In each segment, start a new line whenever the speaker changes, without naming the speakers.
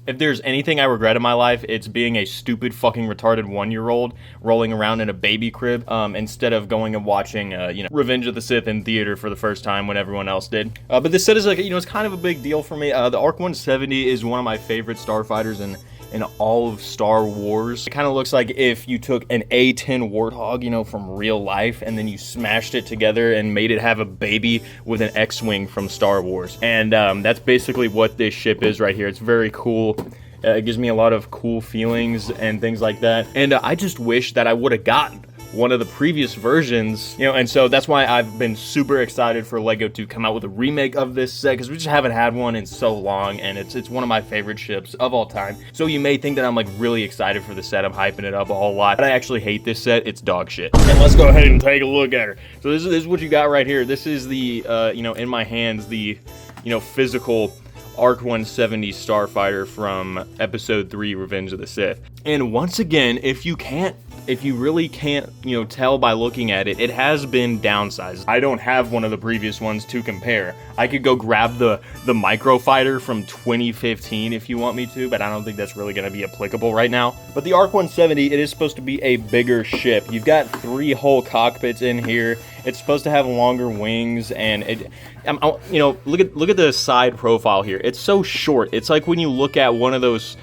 If there's anything I regret in my life, it's being a stupid fucking retarded 1-year-old rolling around in a baby crib instead of going and watching, Revenge of the Sith in theater for the first time when everyone else did. But this set is like, it's kind of a big deal for me. The ARC-170 is one of my favorite starfighters in all of Star Wars. It kind of looks like if you took an A-10 Warthog, from real life, and then you smashed it together and made it have a baby with an X-Wing from Star Wars. And that's basically what this ship is right here. It's very cool. It gives me a lot of cool feelings and things like that. And I just wish that I would have gotten one of the previous versions, and so that's why I've been super excited for LEGO to come out with a remake of this set, because we just haven't had one in so long, and it's one of my favorite ships of all time. So you may think that I'm like really excited for the set, I'm hyping it up a whole lot, but I actually hate this set. It's dog shit. And let's go ahead and take a look at her. So this is what you got right here. This is the, in my hands, the, physical ARC-170 Starfighter from Episode 3, Revenge of the Sith. And once again, if you really can't, tell by looking at it, it has been downsized. I don't have one of the previous ones to compare. I could go grab the Microfighter from 2015 if you want me to, but I don't think that's really going to be applicable right now. But the ARC-170, it is supposed to be a bigger ship. You've got 3 whole cockpits in here. It's supposed to have longer wings, and look at the side profile here. It's so short. It's like when you look at one of those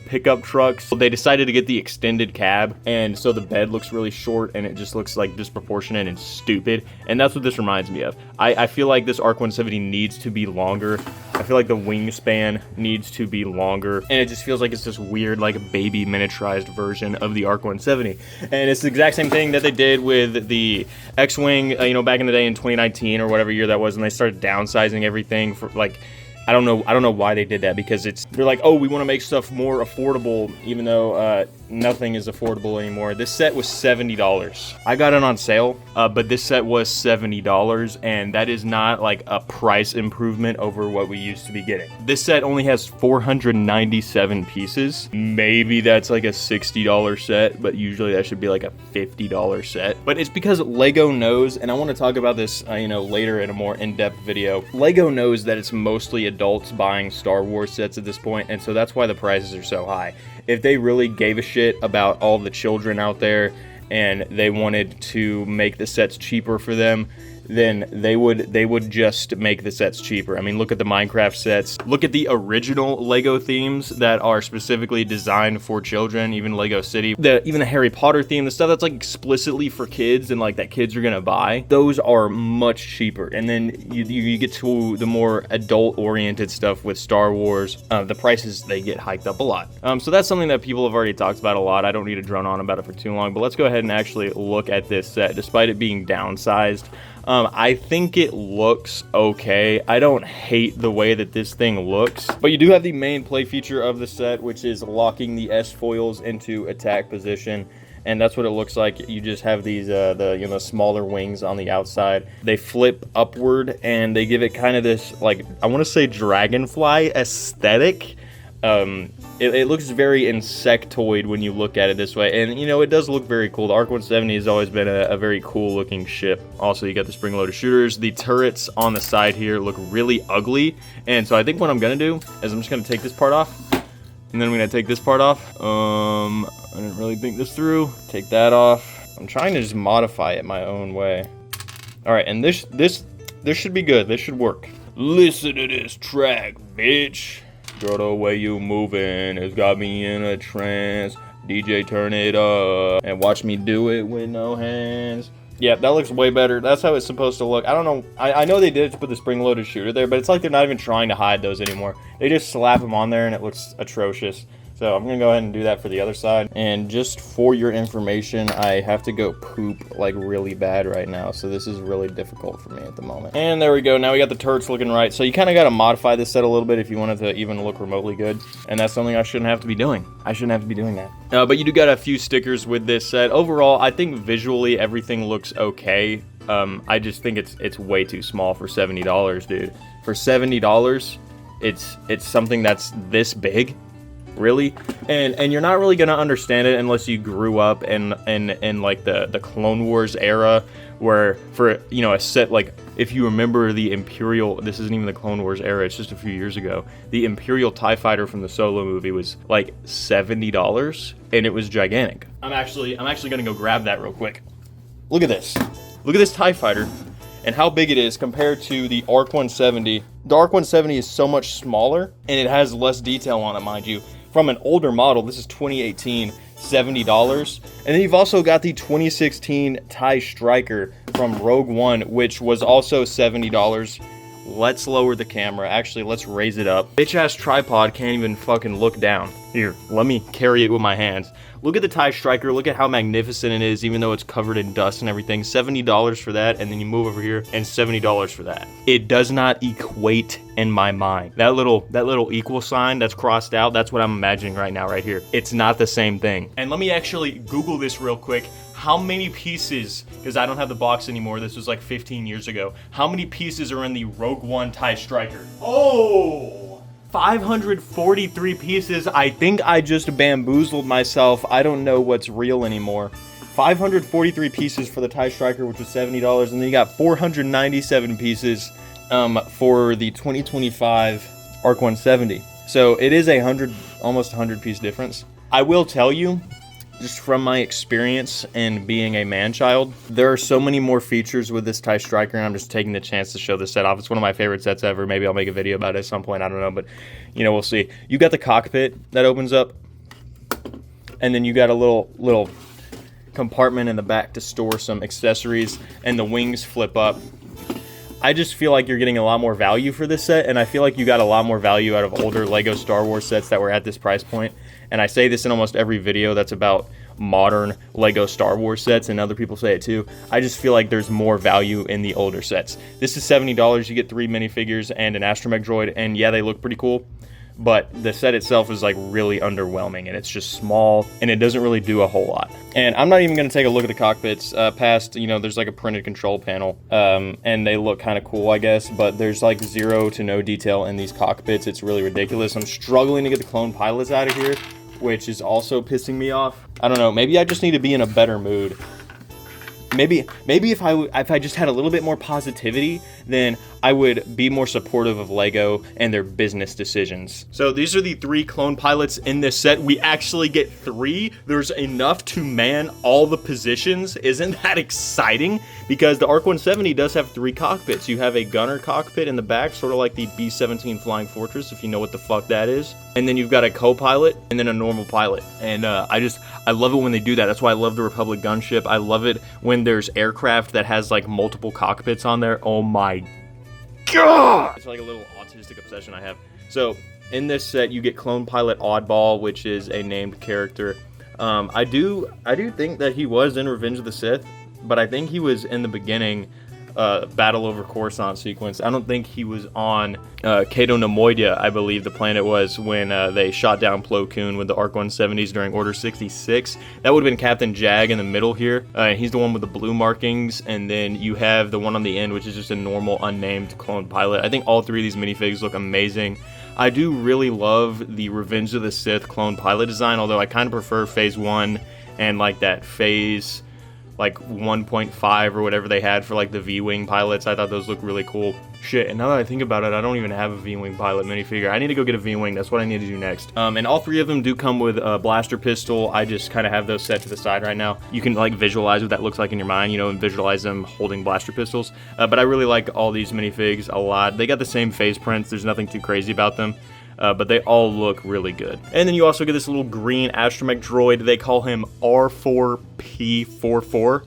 pickup trucks. They decided to get the extended cab, and so the bed looks really short, and it just looks like disproportionate and stupid, and that's what this reminds me of. I feel like this ARC-170 needs to be longer. I feel like the wingspan needs to be longer, and it just feels like it's this weird, like, baby miniaturized version of the ARC-170. And it's the exact same thing that they did with the X-Wing, back in the day in 2019 or whatever year that was, and they started downsizing everything for, like, I don't know why they did that, because they're like, oh, we want to make stuff more affordable, even though nothing is affordable anymore. This set was $70. I got it on sale, but this set was $70, and that is not like a price improvement over what we used to be getting. This set only has 497 pieces. Maybe that's like a $60 set, but usually that should be like a $50 set. But it's because LEGO knows, and I want to talk about this, later in a more in-depth video. LEGO knows that it's mostly adults buying Star Wars sets at this point, and so that's why the prices are so high. If they really gave a shit about all the children out there and they wanted to make the sets cheaper for them, then they would just make the sets cheaper. I mean, look at the Minecraft sets. Look at the original LEGO themes that are specifically designed for children, even LEGO City. Even the Harry Potter theme, the stuff that's like explicitly for kids and like that kids are gonna buy, those are much cheaper. And then you get to the more adult-oriented stuff with Star Wars, the prices, they get hiked up a lot. So that's something that people have already talked about a lot. I don't need to drone on about it for too long, but let's go ahead and actually look at this set, despite it being downsized. I think it looks okay. I don't hate the way that this thing looks, but you do have the main play feature of the set, which is locking the S-foils into attack position. And that's what it looks like. You just have these, the smaller wings on the outside. They flip upward, and they give it kind of this, like, I want to say dragonfly aesthetic. It looks very insectoid when you look at it this way, and it does look very cool. The ARC-170 has always been a very cool looking ship. Also, you got the spring-loaded shooters. The turrets on the side here look really ugly, and so I think what I'm gonna do is I'm just gonna take this part off, and then I'm gonna take this part off. I didn't really think this through. Take that off. I'm trying to just modify it my own way. All right, and this should be good. This should work. Listen to this track, bitch. Girl, the way you moving has got me in a trance. DJ, turn it up and watch me do it with no hands. Yeah, that looks way better. That's how it's supposed to look. I don't know. I know they did it to put the spring-loaded shooter there, but it's like they're not even trying to hide those anymore. They just slap them on there, and it looks atrocious. So I'm gonna go ahead and do that for the other side. And just for your information, I have to go poop like really bad right now. So this is really difficult for me at the moment. And there we go. Now we got the turrets looking right. So you kind of got to modify this set a little bit if you want it to even look remotely good. And that's something I shouldn't have to be doing. I shouldn't have to be doing that. But you do got a few stickers with this set. Overall, I think visually everything looks okay. I just think it's way too small for $70, dude. For $70, it's something that's this big. Really? And you're not really gonna understand it unless you grew up in like the Clone Wars era, where for, you know, a set like, if you remember the Imperial, this isn't even the Clone Wars era, it's just a few years ago, the Imperial TIE Fighter from the Solo movie was like $70, and it was gigantic. I'm actually gonna go grab that real quick. Look at this. Look at this TIE Fighter and how big it is compared to the ARC-170. The ARC-170 is so much smaller, and it has less detail on it, mind you. From an older model, this is 2018, $70. And then you've also got the 2016 TIE Striker from Rogue One, which was also $70. Let's lower the camera. Actually, let's raise it up. Bitch ass tripod can't even fucking look down. Here, let me carry it with my hands. Look at the TIE Striker. Look at how magnificent it is, even though it's covered in dust and everything. $70 for that, and then you move over here, and $70 for that. It does not equate in my mind. That little equal sign that's crossed out, that's what I'm imagining right now, right here. It's not the same thing. And let me actually Google this real quick. How many pieces, because I don't have the box anymore, this was like 15 years ago. How many pieces are in the Rogue One TIE Striker? Oh! 543 pieces. I think I just bamboozled myself. I don't know what's real anymore. 543 pieces for the TIE Striker, which was $70, and then you got 497 pieces for the 2025 ARC-170. So it is almost 100 piece difference. I will tell you, just from my experience and being a man-child, there are so many more features with this TIE Striker, and I'm just taking the chance to show this set off. It's one of my favorite sets ever. Maybe I'll make a video about it at some point, I don't know, but, you know, we'll see. You got the cockpit that opens up, and then you got a little compartment in the back to store some accessories, and the wings flip up. I just feel like you're getting a lot more value for this set, and I feel like you got a lot more value out of older LEGO Star Wars sets that were at this price point. And I say this in almost every video that's about modern LEGO Star Wars sets, and other people say it too. I just feel like there's more value in the older sets. This is $70, you get 3 minifigures and an astromech droid, and yeah, they look pretty cool. But the set itself is like really underwhelming, and it's just small, and it doesn't really do a whole lot. And I'm not even going to take a look at the cockpits past, you know, there's like a printed control panel, and they look kind of cool, I guess, but there's like 0 to no detail in these cockpits. It's really ridiculous. I'm struggling to get the clone pilots out of here, which is also pissing me off. I don't know, maybe I just need to be in a better mood. Maybe if I just had a little bit more positivity, then I would be more supportive of LEGO and their business decisions. So these are the 3 clone pilots in this set. We actually get 3. There's enough to man all the positions. Isn't that exciting? Because the ARC-170 does have 3 cockpits. You have a gunner cockpit in the back, sort of like the B-17 Flying Fortress, if you know what the fuck that is. And then you've got a co-pilot and then a normal pilot. And I love it when they do that. That's why I love the Republic gunship. I love it when there's aircraft that has like multiple cockpits on there. Oh my god! It's like a little autistic obsession I have. So in this set, you get Clone Pilot Oddball, which is a named character. I do think that he was in Revenge of the Sith, but I think he was in the beginning Battle over Coruscant sequence. I don't think he was on Cato Nemoidia, I believe the planet was, when they shot down PLO KOON with the ARC-170s during Order 66. That would have been Captain Jag in the middle here. He's the one with the blue markings, and then you have the one on the end, which is just a normal unnamed clone pilot. I think all 3 of these minifigs look amazing. I do really love the Revenge of the Sith clone pilot design, although I kind of prefer Phase 1 and like that Phase like 1.5 or whatever they had for like the V-Wing pilots. I thought those looked really cool. Shit, and now that I think about it, I don't even have a V-Wing pilot minifigure. I need to go get a V-Wing. That's what I need to do next. And all 3 of them do come with a blaster pistol. I just kind of have those set to the side right now. You can like visualize what that looks like in your mind, you know, and visualize them holding blaster pistols. But I really like all these minifigs a lot. They got the same phase prints. There's nothing too crazy about them. But they all look really good. And then you also get this little green astromech droid. They call him R4P44.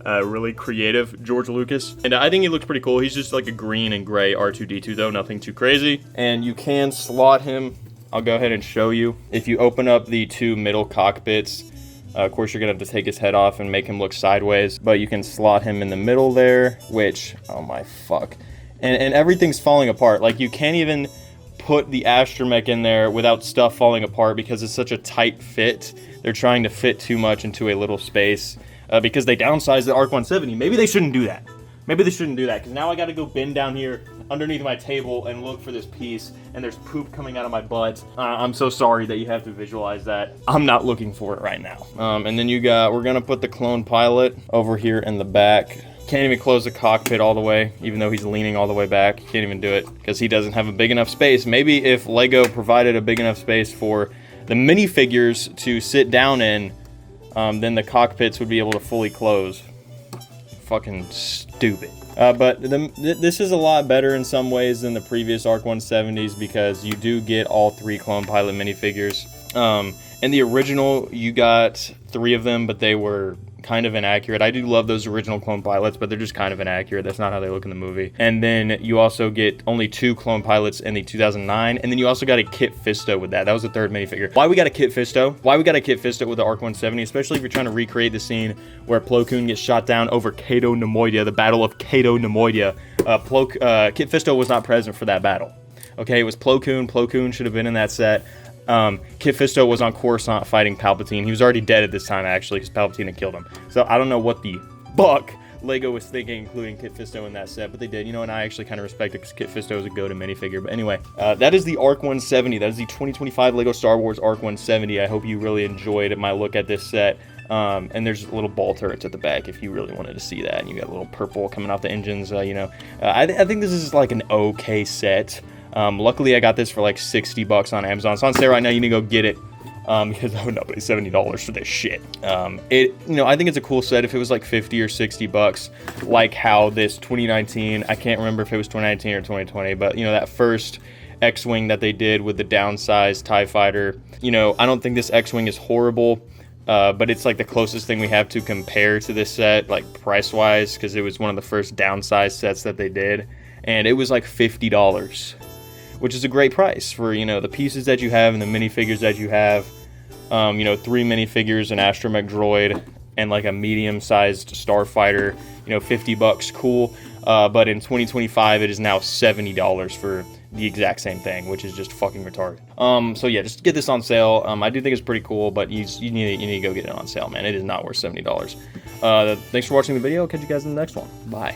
Really creative, George Lucas. And I think he looks pretty cool. He's just like a green and gray R2-D2 though, nothing too crazy. And you can slot him. I'll go ahead and show you. If you open up the 2 middle cockpits, of course you're gonna have to take his head off and make him look sideways, but you can slot him in the middle there, which, oh my fuck. And everything's falling apart. Like, you can't even put the astromech in there without stuff falling apart because it's such a tight fit. They're trying to fit too much into a little space because they downsized the ARC-170. Maybe they shouldn't do that. Maybe they shouldn't do that, because now I gotta go bend down here underneath my table and look for this piece, and there's poop coming out of my butt. I'm so sorry that you have to visualize that. I'm not looking for it right now. And then we're gonna put the clone pilot over here in the back. Can't even close the cockpit all the way, even though he's leaning all the way back. Can't even do it, because he doesn't have a big enough space. Maybe if Lego provided a big enough space for the minifigures to sit down in, then the cockpits would be able to fully close. Fucking stupid. But this is a lot better in some ways than the previous ARC-170s, because you do get all 3 Clone Pilot minifigures. In the original, you got 3 of them, but they were kind of inaccurate. I do love those original Clone Pilots, but they're just kind of inaccurate. That's not how they look in the movie. And then you also get only 2 Clone Pilots in the 2009, and then you also got a Kit Fisto with that. That was the 3rd minifigure. Why we got a Kit Fisto? Why we got a Kit Fisto with the ARC-170, especially if you're trying to recreate the scene where PLO KOON gets shot down over Cato Nemoidia, the Battle of Cato Nemoidia. Kit Fisto was not present for that battle. Okay, it was PLO KOON. PLO KOON should have been in that set. Kit Fisto was on Coruscant fighting Palpatine. He was already dead at this time, actually, because Palpatine had killed him. So I don't know what the fuck Lego was thinking, including Kit Fisto in that set, but they did. You know, and I actually kind of respect it, because Kit Fisto is a go-to minifigure. But anyway, that is the ARC-170. That is the 2025 Lego Star Wars ARC-170. I hope you really enjoyed my look at this set. And there's little ball turrets at the back if you really wanted to see that. And you got a little purple coming off the engines. I think this is like an okay set. Luckily, I got this for like $60 on Amazon. It's on sale right now. You need to go get it, because I would not pay $70 for this shit. I think it's a cool set if it was like $50 or $60, like how this 2019, I can't remember if it was 2019 or 2020, but that first X-Wing that they did with the downsized TIE Fighter. I don't think this X-Wing is horrible, but it's like the closest thing we have to compare to this set, like price-wise, because it was one of the first downsized sets that they did, and it was like $50. Which is a great price for, the pieces that you have and the minifigures that you have. 3 minifigures, an astromech droid, and like a medium-sized Starfighter. $50, cool. But in 2025, it is now $70 for the exact same thing, which is just fucking retarded. So yeah, just get this on sale. I do think it's pretty cool, but you need to go get it on sale, man. It is not worth $70. Thanks for watching the video. I'll catch you guys in the next one. Bye.